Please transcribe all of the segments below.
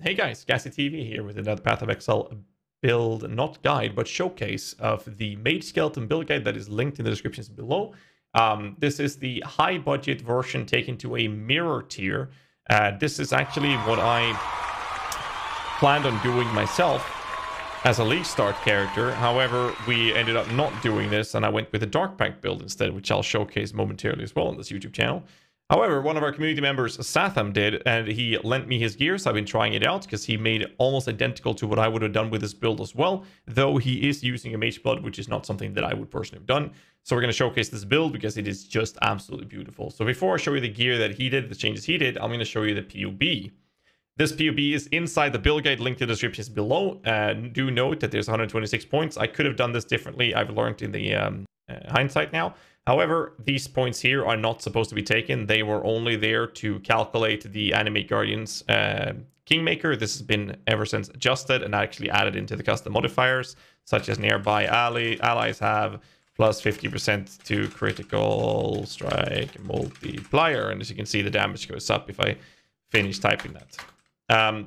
Hey guys, GhazzyTV here with another Path of Exile build, not guide, but showcase of the Mage Skeleton build guide that is linked in the descriptions below. This is the high budget version taken to a mirror tier. This is actually what I planned on doing myself as a League Start character. However, we ended up not doing this, and I went with a Dark Pact build instead, which I'll showcase momentarily as well on this YouTube channel. However, one of our community members, Xatham, did, and he lent me his gear, so I've been trying it out, because he made it almost identical to what I would have done with this build as well, though he is using a Mage Blood, which is not something that I would personally have done. So we're going to showcase this build, because it is just absolutely beautiful. So before I show you the gear that he did, the changes he did, I'm going to show you the POB. This POB is inside the build guide, linked in the descriptions below. Do note that there's 126 points. I could have done this differently. I've learned in the hindsight now. However, these points here are not supposed to be taken. They were only there to calculate the Animate Guardian's Kingmaker. This has been ever since adjusted and actually added into the custom modifiers, such as nearby allies have plus 50% to critical strike multiplier. And as you can see, the damage goes up if I finish typing that.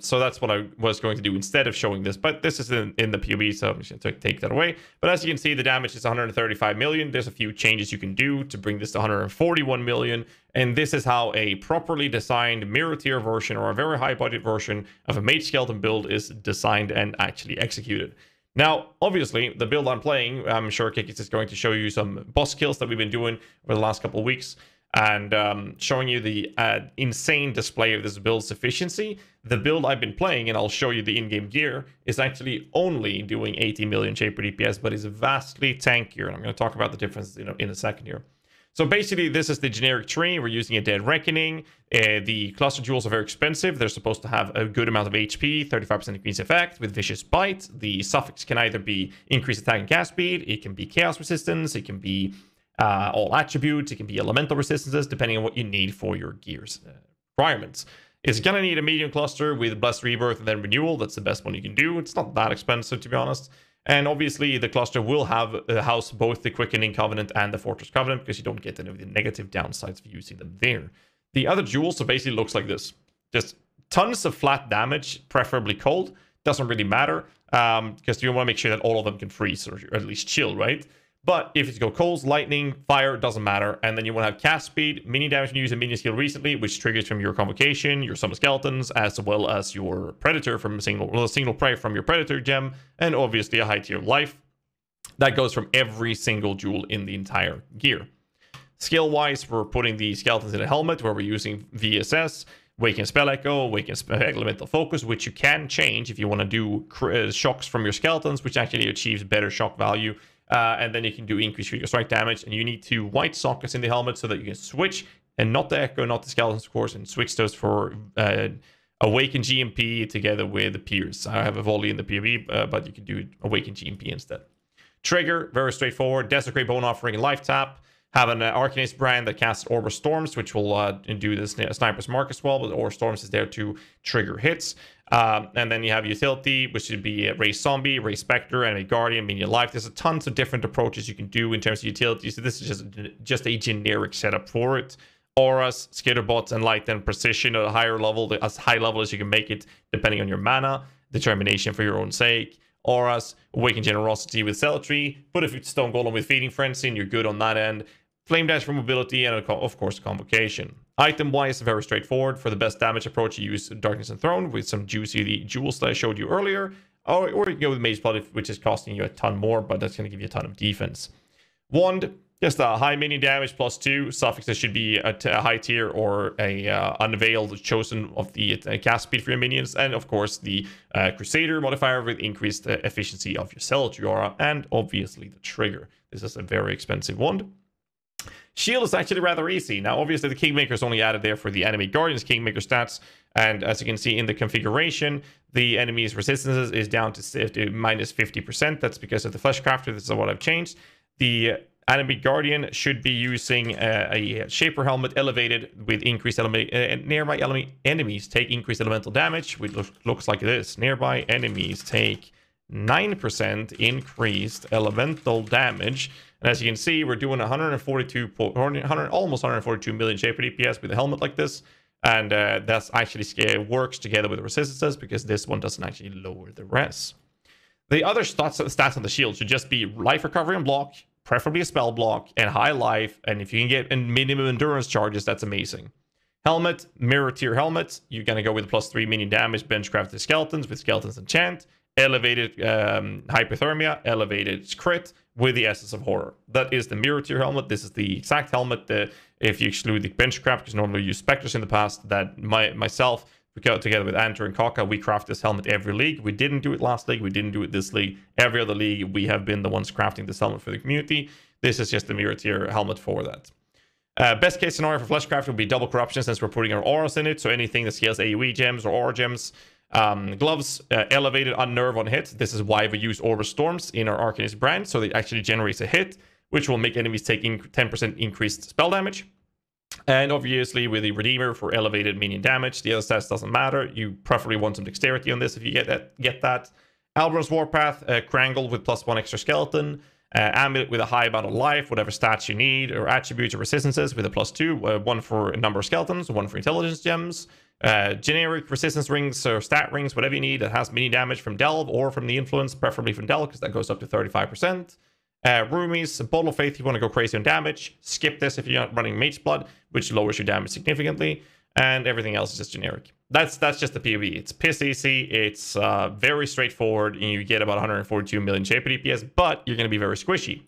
So that's what I was going to do instead of showing this, but this is in the POB, so I'm just going to take that away. But as you can see, the damage is 135 million. There's a few changes you can do to bring this to 141 million, and this is how a properly designed mirror tier version or a very high budget version of a Mage Skeleton build is designed and actually executed. Now, obviously, the build I'm playing, I'm sure Kikis is going to show you some boss kills that we've been doing over the last couple of weeks, and showing you the insane display of this build's efficiency. The build I've been playing, and I'll show you the in-game gear, is actually only doing 80 million shaper DPS, but is vastly tankier, and I'm going to talk about the difference in a second here. So basically, this is the generic tree. We're using a Dead Reckoning. The cluster jewels are very expensive. They're supposed to have a good amount of HP, 35% increase effect with Vicious Bite. The suffix can either be increased attack and cast speed, it can be chaos resistance, it can be all attributes, it can be elemental resistances, depending on what you need for your gear's requirements. It's gonna need a medium cluster with Blessed Rebirth and then Renewal. That's the best one you can do. It's not that expensive, to be honest. And obviously, the cluster will have house both the Quickening Covenant and the Fortress Covenant, because you don't get any of the negative downsides of using them there. The other jewels, so basically looks like this. Just tons of flat damage, preferably cold. Doesn't really matter, because you want to make sure that all of them can freeze, or at least chill, right? But if it's go cold, lightning, fire, doesn't matter. And then you want to have cast speed, mini damage when you use a minion skill recently, which triggers from your Convocation, your Summon Skeletons, as well as your Predator from a single prey from your Predator gem, and obviously a high tier of life. That goes from every single jewel in the entire gear. Skill-wise, we're putting the Skeletons in a helmet, where we're using VSS, Awaken Spell Echo, Awaken Elemental Focus, which you can change if you want to do shocks from your Skeletons, which actually achieves better shock value. And then you can do increased critical strike damage, and you need 2 white sockets in the helmet so that you can switch, and not the Echo, not the Skeletons, of course, and switch those for Awaken GMP together with the Pierce. I have a volley in the PoE, but you can do Awaken GMP instead. Trigger, very straightforward. Desecrate Bone Offering and Life Tap. Have an Arcanist brand that casts Orb of Storms, which will do the Sniper's Mark as well, but Orb of Storms is there to trigger hits. And then you have utility, which would be Raise Zombie, Raise Spectre, and a Guardian, Minion Life. There's a tons of different approaches you can do in terms of utility, so this is just a generic setup for it. Auras, Skitterbots, and Light and Precision at a higher level, as high level as you can make it, depending on your mana. Determination for your own sake. Auras, Awaken Generosity with Cemetery. Put a Stone Golem with Feeding Frenzy, and you're good on that end. Flame Dash for mobility, and of course Convocation. Item-wise, very straightforward. For the best damage approach, you use Darkness Enthroned with some juicy jewels that I showed you earlier. Or you can go with Mage Blood, which is costing you a ton more, but that's going to give you a ton of defense. Wand, just a high minion damage +2. Suffixes should be a high tier or a unveiled chosen of the cast speed for your minions. And of course, the Crusader modifier with increased efficiency of your Cemetery aura. And obviously the trigger. This is a very expensive wand. Shield is actually rather easy. Now, obviously, the Kingmaker is only added there for the Animate Guardian's Kingmaker stats. And as you can see in the configuration, the enemy's resistance is down to minus 50%. That's because of the Fleshcrafter. This is what I've changed. The Animate Guardian should be using a Shaper Helmet elevated with increased nearby enemies take increased elemental damage, which looks like this. Nearby enemies take 9% increased elemental damage. And as you can see, we're doing almost 142 million shaper DPS with a helmet like this. And that's actually works together with resistances because this one doesn't actually lower the res. The other stats on the shield should just be life recovery and block, preferably a spell block, and high life. And if you can get minimum endurance charges, that's amazing. Helmet, mirror tier helmet. You're going to go with +3 minion damage, bench crafted skeletons with skeletons enchant, elevated hypothermia, elevated crit with the essence of horror. That is the mirror tier helmet. This is the exact helmet that, if you exclude the bench craft, because normally you use specters in the past, that myself, together with Andrew and Kaka, we craft this helmet every league. We didn't do it last league. We didn't do it this league. Every other league, we have been the ones crafting this helmet for the community. This is just the mirror tier helmet for that. Best case scenario for Fleshcraft would be double corruption since we're putting our auras in it. So anything that scales AoE gems or aura gems. Gloves, elevated unnerve on hit. This is why we use Aura Storms in our Arcanist brand. So it actually generates a hit, which will make enemies taking 10% increased spell damage. And obviously with the Redeemer for elevated minion damage. The other stats doesn't matter. You preferably want some dexterity on this if you get that. Alber's Warpath, Krangle with +1 extra skeleton. Amulet with a high amount of life, whatever stats you need, or attributes or resistances with a +2, one for a number of skeletons, one for intelligence gems. Generic resistance rings or stat rings, whatever you need that has mini damage from Delve or from the influence, preferably from Delve because that goes up to 35%. Roomies, Bottle of Faith, you want to go crazy on damage. Skip this if you're not running Mage Blood, which lowers your damage significantly. And everything else is just generic. That's just the PoE. It's piss easy. It's very straightforward. And you get about 142 million shaper DPS, but you're going to be very squishy.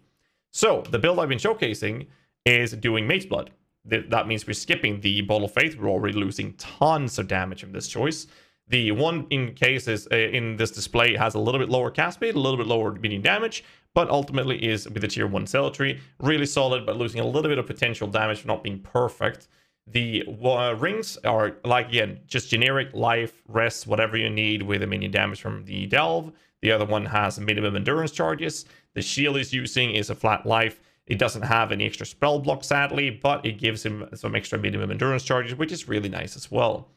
So the build I've been showcasing is doing Mage Blood. That means we're skipping the Bottle of Faith. We're already losing tons of damage from this choice. The one in case is in this display has a little bit lower cast speed, a little bit lower minion damage, but ultimately is with the tier 1 Zealotry. Really solid, but losing a little bit of potential damage for not being perfect. The rings are, like, again, just generic life, rest, whatever you need with a minion damage from the Delve. The other one has minimum endurance charges. The shield is using is a flat life. It doesn't have any extra spell block, sadly, but it gives him some extra minimum endurance charges, which is really nice as well.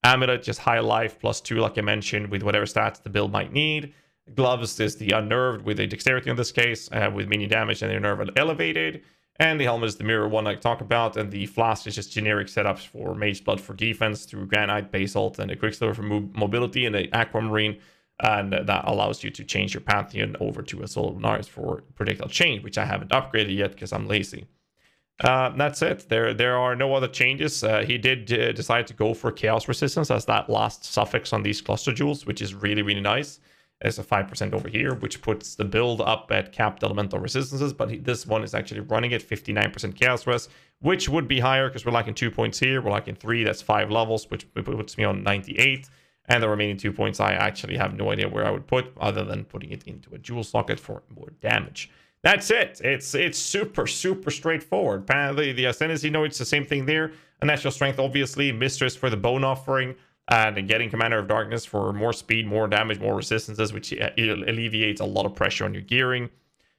Amulet, just high life, +2, like I mentioned, with whatever stats the build might need. Gloves is the unnerved with a dexterity in this case, with minion damage and the unnerved elevated. And the helmet is the mirror one I talked about, and the flask is just generic setups for Mage Blood for defense through Granite, Basalt, and a Quicksilver for mobility, and the Aquamarine. And that allows you to change your Pantheon over to a Soul Lunaris for projectile change, which I haven't upgraded yet because I'm lazy. That's it. There are no other changes. He did decide to go for Chaos Resistance as that last suffix on these Cluster Jewels, which is really, really nice. There's a 5% over here, which puts the build up at capped elemental resistances, but this one is actually running at 59% Chaos Res, which would be higher because we're lacking 2 points here. We're lacking 3, that's 5 levels, which puts me on 98. And the remaining 2 points, I actually have no idea where I would put, other than putting it into a jewel socket for more damage. That's it. It's super, super straightforward. Apparently, the Ascendancy note, it's the same thing there. A natural strength, obviously. Mistress for the bone offering. And getting Commander of Darkness for more speed, more damage, more resistances, which alleviates a lot of pressure on your gearing.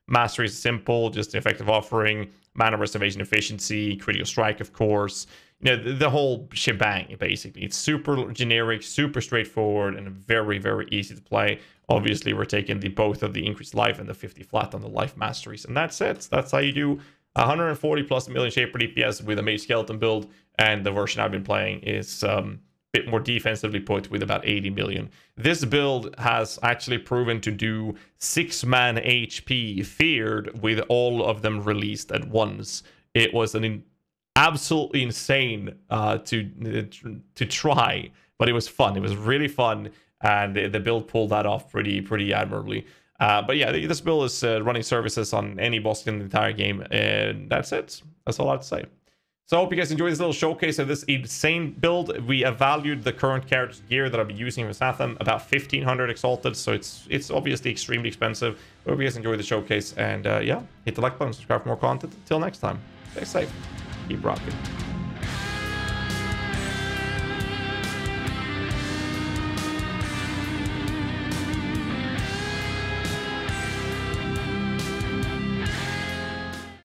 Mastery is simple, just an effective offering. Mana reservation efficiency, critical strike, of course. You know, the whole shebang, basically. It's super generic, super straightforward, and very, very easy to play. Obviously, we're taking both of the increased life and the 50 flat on the life masteries. And that's it. That's how you do 140+ million shaper DPS with a Mage Skeleton build. And the version I've been playing is bit more defensively put with about 80 million. This build has actually proven to do 6-man HP feared with all of them released at once. It was an absolutely insane to try, but it was fun. It was really fun, and the build pulled that off pretty admirably. But yeah, this build is running services on any boss in the entire game, and that's it. That's all I have to say. So I hope you guys enjoyed this little showcase of this insane build. We have valued the current character's gear that I'll be using with Xatham, about 1,500 exalted, so it's obviously extremely expensive. I hope you guys enjoyed the showcase, and yeah, hit the like button, subscribe for more content. Until next time, stay safe, keep rocking.